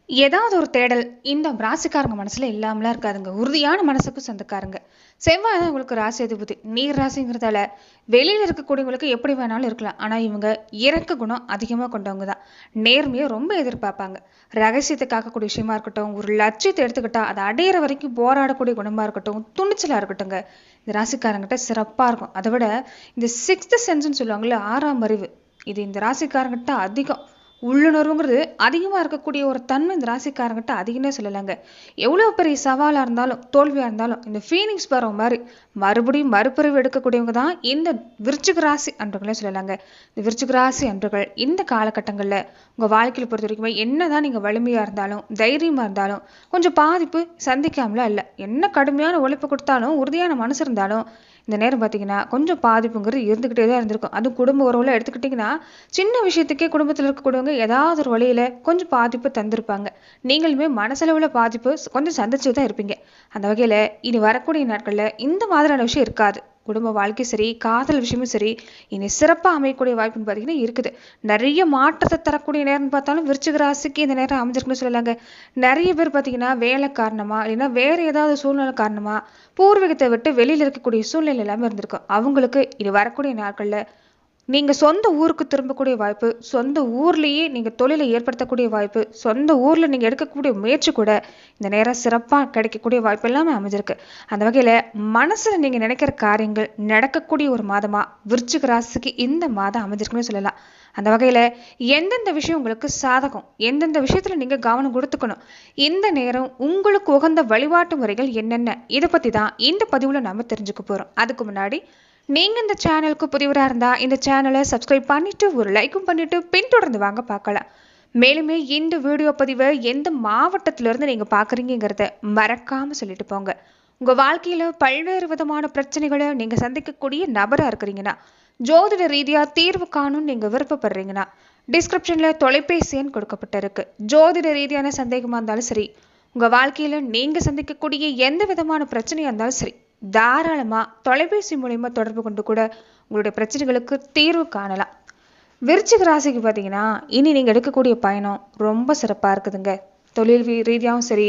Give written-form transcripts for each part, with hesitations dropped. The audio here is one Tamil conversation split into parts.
ஏதாவது ஒரு தேடல் இந்த ராசிக்காரங்க மனசுல இல்லாமலாம் இருக்காதுங்க. உறுதியான மனசுக்கு சொந்தக்காரங்க. செவ்வாய் தான் உங்களுக்கு ராசி அதிபதி. நீர் ராசிங்கிறதால வெளியில இருக்கக்கூடியவங்களுக்கு எப்படி வேணாலும் இருக்கலாம். ஆனா இவங்க இறக்க குணம் அதிகமா கொண்டவங்க தான். நேர்மையை ரொம்ப எதிர்பார்ப்பாங்க. ரகசியத்தை காக்கக்கூடிய விஷயமா இருக்கட்டும், ஒரு லட்சியத்தை எடுத்துக்கிட்டா அதை அடையிற வரைக்கும் போராடக்கூடிய குணமா இருக்கட்டும், துணிச்சலா இருக்கட்டும்ங்க. இந்த ராசிக்காரங்கிட்ட சிறப்பா இருக்கும். அதை விட இந்த சிக்ஸ்த் சென்ஸ்ன்னு சொல்லுவாங்கல்ல, ஆறாம் அறிவு, இது இந்த ராசிக்காரங்கிட்ட அதிகம். உள்ளுணர்வுங்கிறது அதிகமாக இருக்கக்கூடிய ஒரு தன்மை இந்த ராசிக்காரங்கிட்ட அதிகமே சொல்லலாங்க. எவ்வளோ பெரிய சவாலாக இருந்தாலும் தோல்வியாக இருந்தாலும் இந்த ஃபீனிக்ஸ் பறவை மாதிரி மறுபடியும் மறுபிறவி எடுக்கக்கூடியவங்க தான் இந்த விருச்சிக ராசி அன்பர்களே சொல்லலாங்க. இந்த விருச்சிக ராசி அன்பர்கள் இந்த காலகட்டங்களில் உங்கள் வாழ்க்கையில் பொறுத்த வரைக்குமே என்னதான் நீங்கள் வலிமையாக இருந்தாலும் தைரியமாக இருந்தாலும் கொஞ்சம் பாதிப்பு சந்திக்காமலாம் இல்லை. என்ன கடுமையான உழைப்பு கொடுத்தாலும் உறுதியான மனசு இருந்தாலும் இந்த நேரம் பார்த்தீங்கன்னா கொஞ்சம் பாதிப்புங்கிறது இருந்துக்கிட்டே தான் இருந்திருக்கும். அதுவும் குடும்ப உறவுல எடுத்துக்கிட்டிங்கன்னா சின்ன விஷயத்துக்கே குடும்பத்தில் இருக்கக்கூடியவங்க ஏதாவது ஒரு வழியில் கொஞ்சம் பாதிப்பு தந்திருப்பாங்க. நீங்களுமே மனசளவில் பாதிப்பு கொஞ்சம் சந்திச்சு தான் இருப்பீங்க. அந்த வகையில் இனி வரக்கூடிய நாட்களில் இந்த மாதிரியான விஷயம் இருக்காது. குடும்ப வாழ்க்கை சரி, காதல் விஷயமும் சரி, இனி சிறப்பாக அமையக்கூடிய வாய்ப்புன்னு பார்த்தீங்கன்னா இருக்குது. நிறைய மாற்றத்தை தரக்கூடிய நேரம்னு பார்த்தாலும் விருச்சிக ராசிக்கு இந்த நேரம் அமைஞ்சிருக்குன்னு சொல்லலாங்க. நிறைய பேர் பார்த்தீங்கன்னா வேலை காரணமா இல்லைன்னா வேற ஏதாவது சூழ்நிலை காரணமா பூர்வீகத்தை விட்டு வெளியில் இருக்கக்கூடிய சூழ்நிலை எல்லாமே இருந்திருக்கும். அவங்களுக்கு இது வரக்கூடிய நாட்களில் நீங்கள் சொந்த ஊருக்கு திரும்பக்கூடிய வாய்ப்பு, சொந்த ஊர்லேயே நீங்கள் தொழிலை ஏற்படுத்தக்கூடிய வாய்ப்பு, சொந்த ஊரில் நீங்கள் எடுக்கக்கூடிய முயற்சி கூட இந்த நேரம் சிறப்பாக கிடைக்கக்கூடிய வாய்ப்பு எல்லாமே அமைஞ்சிருக்கு. அந்த வகையில் மனசில் நீங்கள் நினைக்கிற காரியங்கள் நடக்கக்கூடிய ஒரு மாதமாக விருச்சிக ராசிக்கு இந்த மாதம் அமைஞ்சிருக்குன்னு சொல்லலாம். அந்த வகையில் எந்தெந்த விஷயம் உங்களுக்கு சாதகம், எந்தெந்த விஷயத்தில் நீங்கள் கவனம் கொடுத்துக்கணும், இந்த நேரம் உங்களுக்கு உகந்த வழிபாட்டு முறைகள் என்னென்ன, இதை பற்றி தான் இந்த பதிவில் நம்ம தெரிஞ்சுக்க போகிறோம். அதுக்கு முன்னாடி நீங்கள் இந்த சேனலுக்கு புதிவராக இருந்தால் இந்த சேனலை சப்ஸ்கிரைப் பண்ணிவிட்டு ஒரு லைக்கும் பண்ணிவிட்டு பின்தொடர்ந்து வாங்க பார்க்கலாம். மேலுமே இந்த வீடியோ பதிவை எந்த மாவட்டத்திலேருந்து நீங்கள் பார்க்குறீங்கிறத மறக்காமல் சொல்லிட்டு போங்க. உங்கள் வாழ்க்கையில் பல்வேறு விதமான பிரச்சனைகளை நீங்கள் சந்திக்கக்கூடிய நபராக இருக்கிறீங்கன்னா, ஜோதிட ரீதியாக தீர்வு காணும்னு நீங்கள் விருப்பப்படுறீங்கன்னா டிஸ்கிரிப்ஷனில் தொலைபேசி எண் கொடுக்கப்பட்டிருக்கு. ஜோதிட ரீதியான சந்தேகமாக இருந்தாலும் சரி, உங்கள் வாழ்க்கையில் நீங்கள் சந்திக்கக்கூடிய எந்த விதமான பிரச்சனையாக இருந்தாலும் சரி, தாராளமா தொலைபேசி மூலமா தொடர்பு கொண்டு கூட உங்களுடைய பிரச்சனைகளுக்கு தீர்வு காணலாம். விருச்சிக ராசிக்கு பார்த்தீங்கன்னா இனி நீங்கள் எடுக்கக்கூடிய பயணம் ரொம்ப சிறப்பாக இருக்குதுங்க. தொழில் ரீதியாகவும் சரி,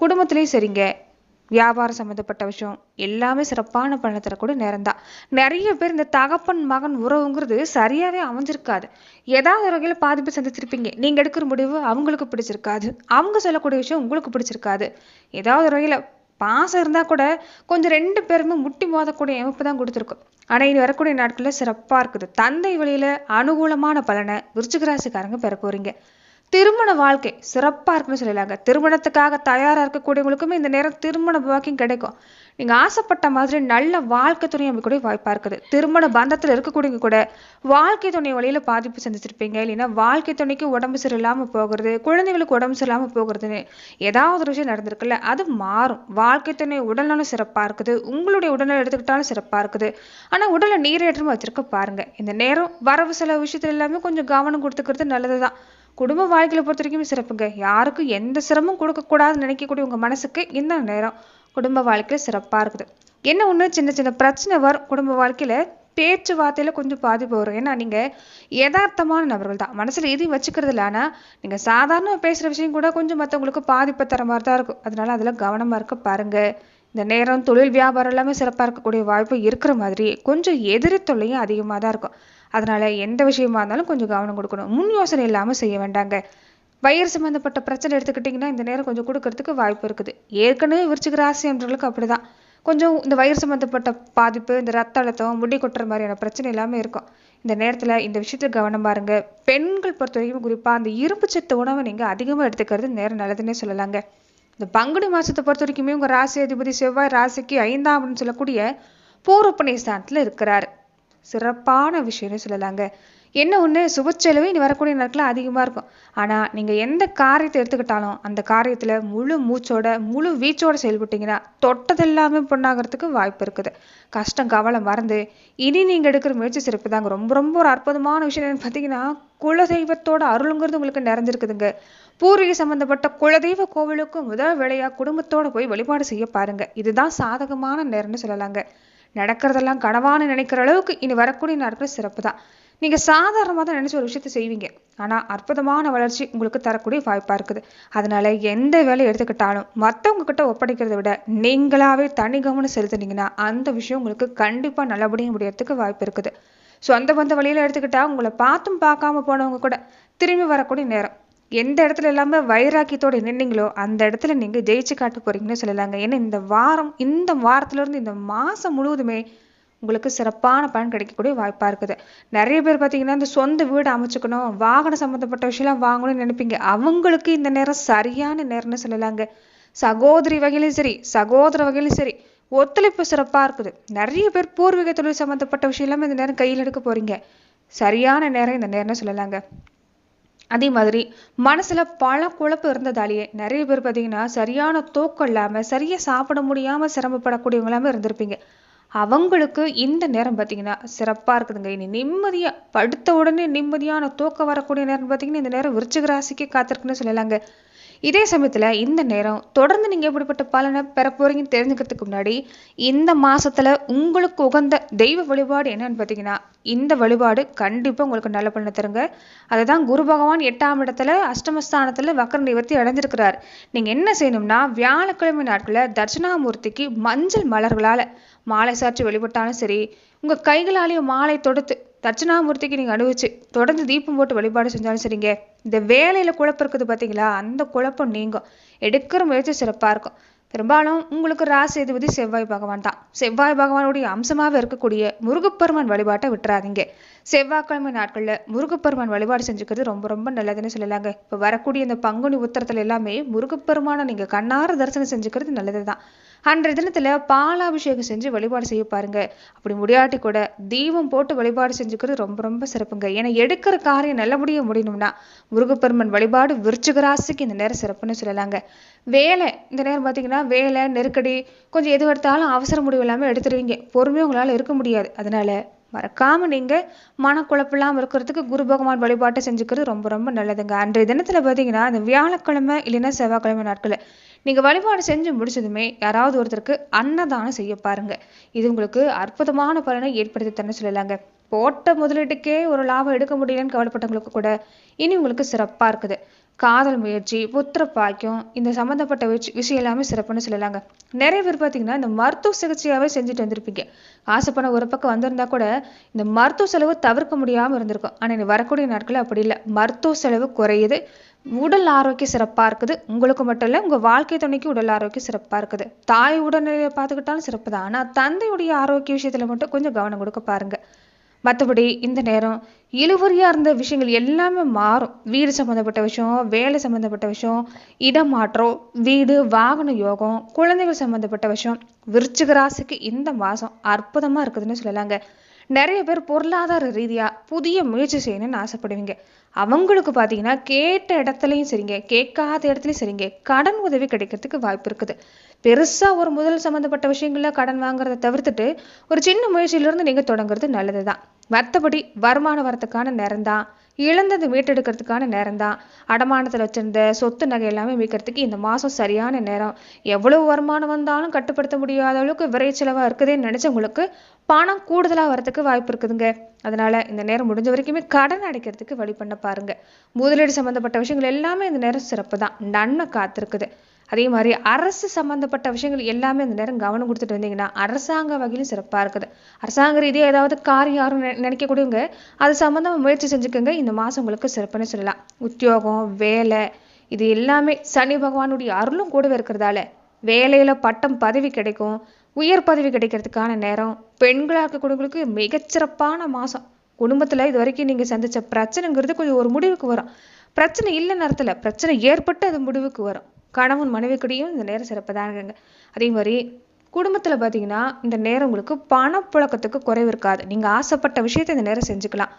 குடும்பத்திலையும் சரிங்க, வியாபாரம் சம்மந்தப்பட்ட விஷயம் எல்லாமே சிறப்பான பலனை தரக்கூடிய நேரம் தான். நிறைய பேர் இந்த தகப்பன் மகன் உறவுங்கிறது சரியாகவே அமைஞ்சிருக்காது. ஏதாவது ஒரு வகையில் பாதிப்பு சந்திச்சிருப்பீங்க. நீங்கள் எடுக்கிற முடிவு அவங்களுக்கு பிடிச்சிருக்காது, அவங்க சொல்லக்கூடிய விஷயம் உங்களுக்கு பிடிச்சிருக்காது. ஏதாவது ஒரு வகையில் பாசம் இருந்தால் கூட கொஞ்சம் ரெண்டு பேருமே முட்டி மோதக்கூடிய அமைப்பு தான் கொடுத்துருக்கும். ஆனால் இனி வரக்கூடிய நாட்களில் சிறப்பாக இருக்குது. தந்தை வழியில் அனுகூலமான பலனை விருச்சிக ராசிக்காரங்க பெற போகிறீங்க. திருமண வாழ்க்கை சிறப்பாக இருக்குன்னு சொல்லலாங்க. திருமணத்துக்காக தயாராக இருக்கக்கூடியவங்களுக்குமே இந்த நேரம் திருமண பாக்கியம் கிடைக்கும். நீங்கள் ஆசைப்பட்ட மாதிரி நல்ல வாழ்க்கை துணை அமைக்கக்கூடிய வாய்ப்பாக இருக்குது. திருமண பந்தத்தில் இருக்கக்கூடியவங்க கூட வாழ்க்கை துணை வழியில் பாதிப்பு சந்திச்சிருப்பீங்க. இல்லைன்னா வாழ்க்கை துணைக்கு உடம்பு சரியில்லாமல் போகிறது, குழந்தைகளுக்கு உடம்பு சரியில்லாமல் போகிறதுன்னு ஏதாவது ஒரு விஷயம் நடந்திருக்குல்ல, அது மாறும். வாழ்க்கை துணை உடல்நலம் சிறப்பாக இருக்குது, உங்களுடைய உடல்நலம் எடுத்துக்கிட்டாலும் சிறப்பாக இருக்குது. ஆனால் உடலை நீரேற்றமாக வச்சிருக்க பாருங்க. இந்த நேரம் வரவு செலவு விஷயத்துல எல்லாமே கொஞ்சம் கவனம் கொடுத்துக்கிறது நல்லது தான். குடும்ப வாழ்க்கையை பொறுத்த வரைக்குமே சிறப்புங்க. யாருக்கும் எந்த சிரமம் கொடுக்கக்கூடாதுன்னு நினைக்கக்கூடிய உங்கள் மனசுக்கு இந்த நேரம் குடும்ப வாழ்க்கையில் சிறப்பாக இருக்குது. என்ன ஒன்று, சின்ன சின்ன பிரச்சனை வரும் குடும்ப வாழ்க்கையில், பேச்சுவார்த்தையில் கொஞ்சம் பாதிப்பு வரும். ஏன்னா நீங்கள் யதார்த்தமான நபர்கள் தான், மனசில் எதையும் வச்சுக்கிறது இல்லை. ஆனால் நீங்கள் சாதாரண பேசுகிற விஷயம் கூட கொஞ்சம் மற்றவங்களுக்கு பாதிப்பை தர மாதிரி தான் இருக்கும். அதனால அதில் கவனமாக இருக்க பாருங்கள். இந்த நேரம் தொழில் வியாபாரம் எல்லாமே சிறப்பாக இருக்கக்கூடிய வாய்ப்பு இருக்கிற மாதிரி கொஞ்சம் எதிரி தொல்லையும் அதிகமாக தான் இருக்கும். அதனால் எந்த விஷயமா இருந்தாலும் கொஞ்சம் கவனம் கொடுக்கணும். முன் யோசனை இல்லாமல் செய்ய வேண்டாங்க. வயிறு சம்மந்தப்பட்ட பிரச்சனை எடுத்துக்கிட்டிங்கன்னா இந்த நேரம் கொஞ்சம் கொடுக்கறதுக்கு வாய்ப்பு இருக்குது. ஏற்கனவே விருச்சிக ராசி என்றவர்களுக்கு அப்படி தான் கொஞ்சம் இந்த வயிறு சம்மந்தப்பட்ட பாதிப்பு, இந்த ரத்த அழுத்தம், முடி கொட்டுற மாதிரியான பிரச்சனை எல்லாமே இருக்கும். இந்த நேரத்தில் இந்த விஷயத்தில் கவனம் பாருங்க. பெண்கள் பொறுத்த வரைக்கும் குறிப்பாக அந்த இரும்பு சத்து உணவை நீங்கள் அதிகமாக எடுத்துக்கிறது நேரம் நல்லதுன்னே சொல்லலாங்க. இந்த பங்குனி மாதத்தை பொறுத்த வரைக்குமே உங்கள் ராசி அதிபதி செவ்வாய் ராசிக்கு 5ஆம் சொல்லக்கூடிய பூர்வப்பனை ஸ்தானத்தில் இருக்கிறார். சிறப்பான விஷயம்னு சொல்லலாங்க. என்ன ஒன்று, சுபச்செலவு இனி வரக்கூடிய நாட்களில் அதிகமாக இருக்கும். ஆனால் நீங்கள் எந்த காரியத்தை எடுத்துக்கிட்டாலும் அந்த காரியத்தில் முழு மூச்சோட முழு வீச்சோட செயல்பட்டீங்கன்னா தொட்டதெல்லாமே பொண்ணாகிறதுக்கு வாய்ப்பு இருக்குது. கஷ்டம் கவலை மறந்து இனி நீங்கள் எடுக்கிற முயற்சி சிறப்பு தாங்க. ரொம்ப ரொம்ப ஒரு அற்புதமான விஷயம் என்னன்னு பார்த்தீங்கன்னா, குலதெய்வத்தோட அருளுங்கிறது உங்களுக்கு நிறைஞ்சிருக்குதுங்க. பூர்வீக சம்பந்தப்பட்ட குலதெய்வ கோவிலுக்கு முதல் வேலையாக குடும்பத்தோடு போய் வழிபாடு செய்ய பாருங்க. இதுதான் சாதகமான நேரம்னு சொல்லலாங்க. நடக்கிறதெல்லாம் கனவான்னு நினைக்கிற அளவுக்கு இனி வரக்கூடிய நாட்கள் சிறப்பு தான். நீங்கள் சாதாரணமாக தான் நினச்ச ஒரு விஷயத்தை செய்வீங்க. ஆனால் அற்புதமான வளர்ச்சி உங்களுக்கு தரக்கூடிய வாய்ப்பாக இருக்குது. அதனால் எந்த வேலையை எடுத்துக்கிட்டாலும் மற்றவங்க கிட்ட ஒப்படைக்கிறத விட நீங்களாகவே தனி கவனம் செலுத்துனீங்கன்னா அந்த விஷயம் உங்களுக்கு கண்டிப்பாக நல்லபடியாக முடியறதுக்கு வாய்ப்பு இருக்குது. சொந்த பந்த வழியில் எடுத்துக்கிட்டா உங்களை பார்த்தும் பார்க்காம போனவங்க கூட திரும்பி வரக்கூடிய நேரம். எந்த இடத்துல எல்லாமே வைராக்கியத்தோடு நின்னீங்களோ அந்த இடத்துல நீங்கள் ஜெயிச்சு காட்ட போறீங்கன்னு சொல்லலாங்க. ஏன்னா இந்த வாரத்துலேருந்து இந்த மாதம் முழுவதுமே உங்களுக்கு சிறப்பான பலன் கிடைக்கக்கூடிய வாய்ப்பாக இருக்குது. நிறைய பேர் பார்த்தீங்கன்னா இந்த சொந்த வீடு அமைச்சுக்கணும், வாகனம் சம்மந்தப்பட்ட விஷயம்லாம் வாங்கணும்னு நினைப்பீங்க. அவங்களுக்கு இந்த நேரம் சரியான நேரம்னு சொல்லலாங்க. சகோதரி வகையிலும் சரி, சகோதர வகையிலும் சரி, ஒத்துழைப்பு சிறப்பாக இருக்குது. நிறைய பேர் பூர்வீக தொழில் சம்மந்தப்பட்ட விஷயம் எல்லாமே இந்த நேரம் கையில் எடுக்க போறீங்க. சரியான நேரம் இந்த நேரம்னு சொல்லலாங்க. அதே மாதிரி மனசுல பல குழப்பம் இருந்ததாலேயே நிறைய பேர் பார்த்தீங்கன்னா சரியான தூக்கம் இல்லாமல் சரியாக சாப்பிட முடியாமல் சிரமப்படக்கூடியவங்க எல்லாமே இருந்திருப்பீங்க. அவங்களுக்கு இந்த நேரம் பார்த்தீங்கன்னா சிறப்பாக இருக்குதுங்க. இனி நிம்மதியாக படுத்த உடனே நிம்மதியான தூக்கம் வரக்கூடிய நேரம் பார்த்தீங்கன்னா இந்த நேரம் விருச்சிக ராசிக்கு காத்திருக்குன்னு சொல்லலாங்க. இதே சமயத்தில் இந்த நேரம் தொடர்ந்து நீங்கள் எப்படிப்பட்ட பலனை பெற போறீங்கன்னு தெரிஞ்சுக்கிறதுக்கு முன்னாடி இந்த மாசத்துல உங்களுக்கு உகந்த தெய்வ வழிபாடு என்னன்னு பார்த்தீங்கன்னா இந்த வழிபாடு கண்டிப்பாக உங்களுக்கு நல்ல பலனை தருங்க. அதுதான் குரு பகவான் 8ஆம் இடத்துல அஷ்டமஸ்தானத்தில் வக்கர நிவர்த்தி அடைஞ்சிருக்கிறார். நீங்கள் என்ன செய்யணும்னா வியாழக்கிழமை நாட்களில் தட்சிணாமூர்த்திக்கு மஞ்சள் மலர்களால் மாலை சாற்றி வழிபட்டாலும் சரி, உங்கள் கைகளாலேயும் மாலை தொடுத்து தட்சிணாமூர்த்திக்கு நீங்கள் அனுபவிச்சு தொடர்ந்து தீபம் போட்டு வழிபாடு செஞ்சாலும் சரிங்க. இந்த வேலையில் குழப்பம் இருக்குது பார்த்தீங்களா, அந்த குழப்பம் நீங்கும். எடுக்கிற முயற்சி சிறப்பாக இருக்கும். பெரும்பாலும் உங்களுக்கு ராசி அதிபதி செவ்வாய் பகவான் தான். செவ்வாய் பகவானுடைய அம்சமாக இருக்கக்கூடிய முருகப்பெருமான் வழிபாட்டை விட்டுறாதீங்க. செவ்வாய்க்கிழமை நாட்களில் முருகப்பெருமான் வழிபாடு செஞ்சுக்கிறது ரொம்ப ரொம்ப நல்லதுன்னு சொல்லலாங்க. இப்போ வரக்கூடிய இந்த பங்குனி உத்திரத்துல எல்லாமே முருகப்பெருமானை நீங்கள் கண்ணார தரிசனம் செஞ்சுக்கிறது நல்லது தான். அன்றைய தினத்துல பாலாபிஷேகம் செஞ்சு வழிபாடு செய்ய பாருங்க. அப்படி முடியாட்டி கூட தீபம் போட்டு வழிபாடு செஞ்சுக்கிறது ரொம்ப ரொம்ப சிறப்புங்க. ஏன்னா எடுக்கிற காரியம் நல்லபடியாக முடியணும்னா முருகப்பெருமான் வழிபாடு விருச்சிக ராசிக்கு இந்த நேரம் சிறப்புன்னு சொல்லலாங்க. வேலை இந்த நேரம் பார்த்தீங்கன்னா வேலை நெருக்கடி, கொஞ்சம் எது எடுத்தாலும் அவசர முடிவு இல்லாமல் எடுத்துருவீங்க. பொறுமையாக உங்களால் இருக்க முடியாது. அதனால மறக்காம நீங்க மனக்குழப்பம் இல்லாமல் இருக்கிறதுக்கு குரு பகவான் வழிபாட்டை செஞ்சுக்கிறது ரொம்ப ரொம்ப நல்லதுங்க. அன்றைய தினத்துல பார்த்தீங்கன்னா இந்த வியாழக்கிழமை இல்லைன்னா செவ்வாய்க்கிழமை நாட்களில் நீங்கள் வழிபாடு செஞ்சு முடிச்சதுமே யாராவது ஒருத்தருக்கு அன்னதானம் செய்ய பாருங்க. இது உங்களுக்கு அற்புதமான பலனை ஏற்படுத்தி தரேன்னு சொல்லலாங்க. போட்ட முதலீட்டுக்கே ஒரு லாபம் எடுக்க முடியலன்னு கவலைப்பட்டவங்களுக்கு கூட இனி உங்களுக்கு சிறப்பாக இருக்குது. காதல் முயற்சி, புத்திர பாக்கியம், இந்த சம்மந்தப்பட்ட விஷயம் எல்லாமே சிறப்புன்னு சொல்லலாங்க. நிறைய பேர் பார்த்தீங்கன்னா இந்த மருத்துவ சிகிச்சையாகவே செஞ்சுட்டு வந்திருப்பீங்க. ஆசைப்பட ஒரு பக்கம் வந்திருந்தா கூட இந்த மருத்துவ செலவு தவிர்க்க முடியாமல் இருந்திருக்கும். ஆனால் வரக்கூடிய நாட்கள் அப்படி இல்லை. மருத்துவ செலவு குறையுது, உடல் ஆரோக்கியம் சிறப்பாக இருக்குது. உங்களுக்கு மட்டும் இல்லை, உங்கள் வாழ்க்கை துணைக்கு உடல் ஆரோக்கியம் சிறப்பாக இருக்குது. தாய் உடல்நிலையை பார்த்துக்கிட்டாலும் சிறப்பு தான். ஆனால் தந்தையுடைய ஆரோக்கிய விஷயத்தில் மட்டும் கொஞ்சம் கவனம் கொடுக்க பாருங்க. மற்றபடி இந்த நேரம் இழுவறியாக இருந்த விஷயங்கள் எல்லாமே மாறும். வீடு சம்மந்தப்பட்ட விஷயம், வேலை சம்மந்தப்பட்ட விஷயம், இடம் மாற்றம், வீடு வாகன யோகம், குழந்தைகள் சம்மந்தப்பட்ட விஷயம் விருச்சிக ராசிக்கு இந்த மாதம் அற்புதமாக இருக்குதுன்னு சொல்லலாங்க. நிறைய பேர் பொருளாதார ரீதியாக புதிய முயற்சி செய்யணும்னு ஆசைப்படுவீங்க. அவங்களுக்கு பார்த்தீங்கன்னா கேட்ட இடத்துலையும் சரிங்க, கேட்காத இடத்துலையும் சரிங்க கடன் உதவி கிடைக்கிறதுக்கு வாய்ப்பு இருக்குது. பெருசாக ஒரு முதல் சம்மந்தப்பட்ட விஷயங்களில் கடன் வாங்குறத தவிர்த்துட்டு ஒரு சின்ன முயற்சியிலிருந்து நீங்கள் தொடங்குறது நல்லது தான். மற்றபடி வருமானம் வரத்துக்கான நேரம் தான், இழந்தது மீட்டெடுக்கிறதுக்கான நேரம் தான். அடமானத்தில் வச்சிருந்த சொத்து நகை எல்லாமே மீட்கிறதுக்கு இந்த மாதம் சரியான நேரம். எவ்வளவு வருமானம் வந்தாலும் கட்டுப்படுத்த முடியாத அளவுக்கு விரை செலவாக இருக்குதுன்னு நினச்சவங்களுக்கு பணம் கூடுதலாக வரத்துக்கு வாய்ப்பு இருக்குதுங்க. அதனால இந்த நேரம் முடிஞ்ச வரைக்குமே கடன் அடைக்கிறதுக்கு வழி பண்ண பாருங்க. முதலீடு சம்மந்தப்பட்ட விஷயங்கள் எல்லாமே இந்த நேரம் சிறப்பு தான், நன்மை காத்திருக்குது. அதே மாதிரி அரசு சம்மந்தப்பட்ட விஷயங்கள் எல்லாமே இந்த நேரம் கவனம் கொடுத்துட்டு வந்தீங்கன்னா அரசாங்க வகையிலும் சிறப்பாக இருக்குது. அரசாங்க ரீதியாக ஏதாவது காரியம் யாரும் நினைக்கக்கூடியவங்க அது சம்மந்தமாக முயற்சி செஞ்சுக்கோங்க. இந்த மாதம் உங்களுக்கு சிறப்புன்னு சொல்லலாம். உத்தியோகம், வேலை, இது எல்லாமே சனி பகவானுடைய அருளும் கூடவே இருக்கிறதால வேலையில் பட்டம் பதவி கிடைக்கும், உயர் பதவி கிடைக்கிறதுக்கான நேரம். பெண்களாக இருக்கக்கூடியவங்களுக்கு மிகச்சிறப்பான மாதம். குடும்பத்தில் இது வரைக்கும் நீங்கள் சந்தித்த பிரச்சனைங்கிறது கொஞ்சம் ஒரு முடிவுக்கு வரும். பிரச்சனை இல்லை நேரத்தில் பிரச்சனை ஏற்பட்டு அது முடிவுக்கு வரும். கணவன் மனைவிக்கிடையும் இந்த நேரம் சிறப்பதாங்க. அதே மாதிரி குடும்பத்தில் பார்த்தீங்கன்னா இந்த நேரம் உங்களுக்கு பணப்புழக்கத்துக்கு குறைவு இருக்காது. நீங்கள் ஆசைப்பட்ட விஷயத்தை இந்த நேரம் செஞ்சுக்கலாம்.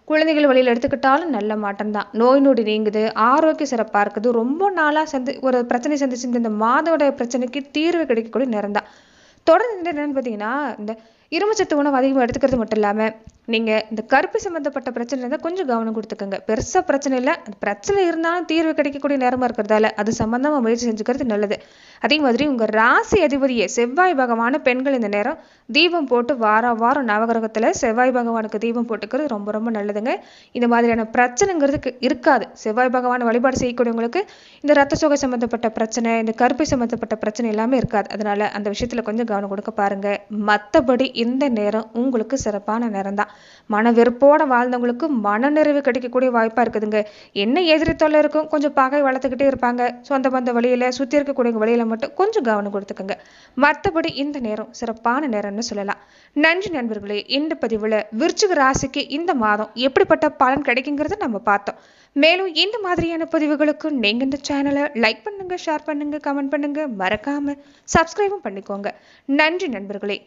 குழந்தைகள் வழியில் எடுத்துக்கிட்டாலும் நல்ல மாற்றம் தான். நோய் நொடி நீங்குது, ஆரோக்கியம் சிறப்பாக இருக்குது. ரொம்ப நாளாக ஒரு பிரச்சனை சந்திச்சு இந்த மாதோட பிரச்சனைக்கு தீர்வு கிடைக்கக்கூடிய நேரம் தான். தொடர்ந்து என்னன்னு பார்த்தீங்கன்னா இந்த இரும்புச்சத்து உணவு அதிகமாக எடுத்துக்கிறது மட்டும் இல்லாமல் நீங்கள் இந்த கருப்பு சம்மந்தப்பட்ட பிரச்சனை இருந்தால் கொஞ்சம் கவனம் கொடுத்துக்கோங்க. பெருசாக பிரச்சனை இல்லை, அந்த பிரச்சனை இருந்தாலும் தீர்வு கிடைக்கக்கூடிய நேரமாக இருக்கிறதால அது சம்மந்தமாக முயற்சி செஞ்சுக்கிறது நல்லது. அதே மாதிரி உங்கள் ராசி அதிபதியை செவ்வாய் பகவான பெண்கள் இந்த நேரம் தீபம் போட்டு வாரம் நவகிரகத்தில் செவ்வாய் பகவானுக்கு தீபம் போட்டுக்கிறது ரொம்ப ரொம்ப நல்லதுங்க. இந்த மாதிரியான பிரச்சனைங்கிறதுக்கு இருக்காது. செவ்வாய் பகவான் வழிபாடு செய்யக்கூடியவங்களுக்கு இந்த ரத்த சோகை சம்மந்தப்பட்ட பிரச்சனை, இந்த கருப்பை சம்மந்தப்பட்ட பிரச்சனை எல்லாமே இருக்காது. அதனால அந்த விஷயத்தில் கொஞ்சம் கவனம் கொடுக்க பாருங்க. மற்றபடி இந்த நேரம் உங்களுக்கு சிறப்பான நேரம் தான். மன வெறுப்போட வாழ்ந்தவங்களுக்கு மனநிறைவு கிடைக்கக்கூடிய வாய்ப்பா இருக்குதுங்க. என்ன எதிரி தொல்லை இருக்கும், கொஞ்சம் பகை வளர்த்துக்கிட்டே இருப்பாங்க. சொந்த பந்த வழியில சுத்தி இருக்கக்கூடிய வழியில மட்டும் கொஞ்சம் கவனம் கொடுத்துக்கோங்க. மற்றபடி இந்த நேரம் சிறப்பான நேரம்னு சொல்லலாம். நன்றி நண்பர்களே. இந்த பதிவுல விருச்சிக ராசிக்கு இந்த மாதம் எப்படிப்பட்ட பலன் கிடைக்குங்கிறத நம்ம பார்த்தோம். மேலும் இந்த மாதிரியான பதிவுகளுக்கு நீங்க இந்த சேனலை லைக் பண்ணுங்க, ஷேர் பண்ணுங்க, கமெண்ட் பண்ணுங்க, மறக்காம சப்ஸ்கிரைபும் பண்ணிக்கோங்க. நன்றி நண்பர்களே.